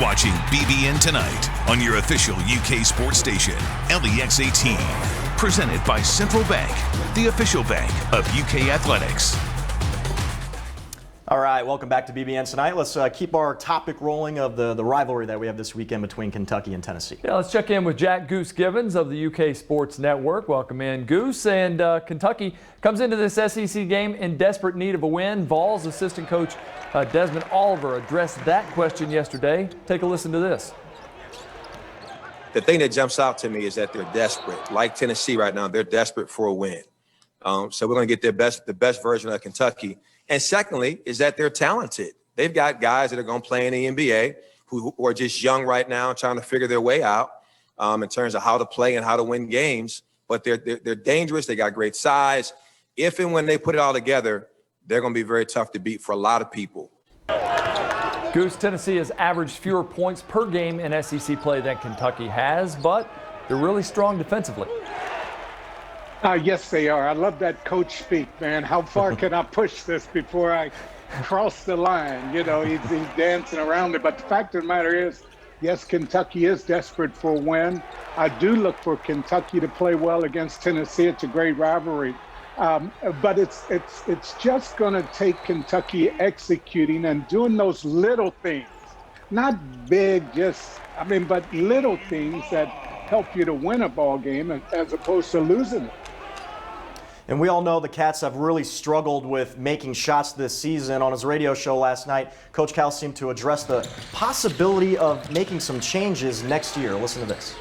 Watching BBN Tonight on your official UK sports station, LEX18. Presented by Central Bank, the official bank of UK Athletics. All right, welcome back to BBN Tonight. Let's keep our topic rolling of the rivalry that we have this weekend between Kentucky and Tennessee. Yeah, let's check in with Jack Goose Givens of the UK Sports Network. Welcome in, Goose. And Kentucky comes into this SEC game in desperate need of a win. Vols assistant coach Desmond Oliver addressed that question yesterday. Take a listen to this. The thing that jumps out to me is that they're desperate. Like Tennessee right now, they're desperate for a win. So we're going to get the best version of Kentucky. And secondly, is that they're talented. They've got guys that are going to play in the NBA who are just young right now, trying to figure their way out in terms of how to play and how to win games. But they're dangerous. They got great size. If and when they put it all together, they're going to be very tough to beat for a lot of people. Goose, Tennessee has averaged fewer points per game in SEC play than Kentucky has, but they're really strong defensively. Yes, they are. I love that coach speak, man. How far can I push this before I cross the line? You know, he's dancing around it. But the fact of the matter is, yes, Kentucky is desperate for a win. I do look for Kentucky to play well against Tennessee. It's a great rivalry. But it's just going to take Kentucky executing and doing those little things. Not big, but little things that help you to win a ball game as opposed to losing it. And we all know the Cats have really struggled with making shots this season. On his radio show last night, Coach Cal seemed to address the possibility of making some changes next year. Listen to this.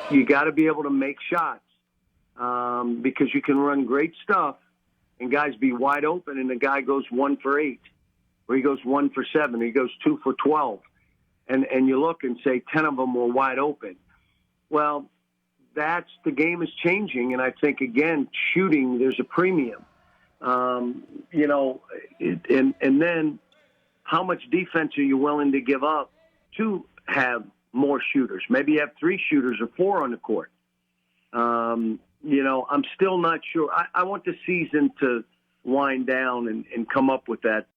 You got to be able to make shots because you can run great stuff and guys be wide open and the guy goes 1 for 8 or he goes 1 for 7 or he goes 2 for 12. And you look and say 10 of them were wide open. Well, the game is changing, and I think, again, shooting, there's a premium. And then how much defense are you willing to give up to have more shooters? Maybe you have 3 shooters or 4 on the court. I'm still not sure. I want the season to wind down and come up with that.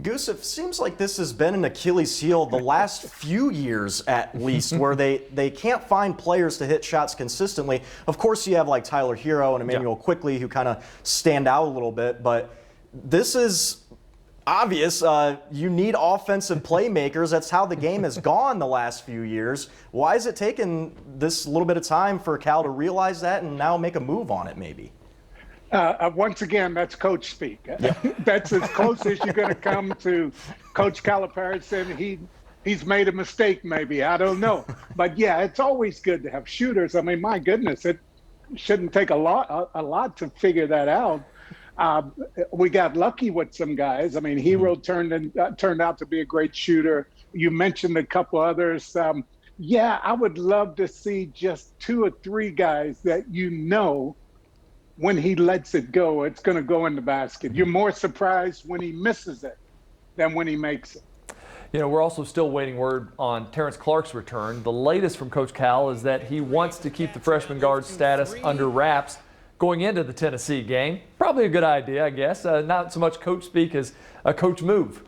Goose, it seems like this has been an Achilles heel the last few years at least, where they can't find players to hit shots consistently. Of course, you have like Tyler Hero and Emmanuel Quickly who kind of stand out a little bit, but this is obvious. You need offensive playmakers. That's how the game has gone the last few years. Why is it taking this little bit of time for Cal to realize that and now make a move on it maybe? Once again, that's coach speak. That's as close as you're going to come to Coach Calipari saying he's made a mistake maybe. I don't know. But, yeah, it's always good to have shooters. I mean, my goodness, it shouldn't take a lot to figure that out. We got lucky with some guys. I mean, Hero turned out to be a great shooter. You mentioned a couple others. I would love to see just 2 or 3 guys that when he lets it go, it's going to go in the basket. You're more surprised when he misses it than when he makes it. You know, we're also still waiting word on Terrence Clark's return. The latest from Coach Cal is that he wants to keep the freshman guard status under wraps going into the Tennessee game. Probably a good idea, I guess. Not so much coach speak as a coach move.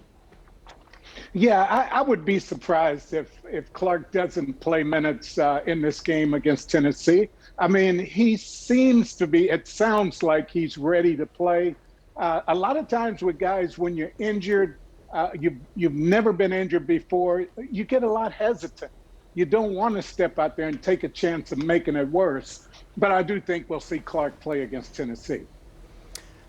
Yeah, I would be surprised if Clark doesn't play minutes in this game against Tennessee. I mean, he seems to be, it sounds like he's ready to play. A lot of times with guys, when you're injured, you've never been injured before, you get a lot hesitant. You don't want to step out there and take a chance of making it worse. But I do think we'll see Clark play against Tennessee.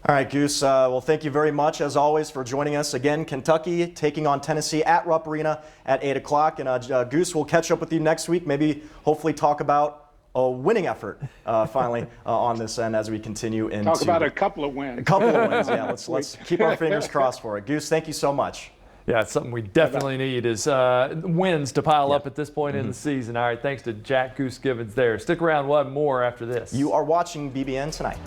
All right, Goose. Well, thank you very much, as always, for joining us. Again, Kentucky taking on Tennessee at Rupp Arena at 8 o'clock. And Goose, we'll catch up with you next week, maybe hopefully talk about a winning effort finally on this end as we continue into. Talk about a couple of wins. A couple of wins, yeah. Let's keep our fingers crossed for it. Goose, thank you so much. Yeah, it's something we definitely need is wins to pile up at this point in the season. All right, thanks to Jack Goose Givens there. Stick around, we'll have more after this. You are watching BBN Tonight.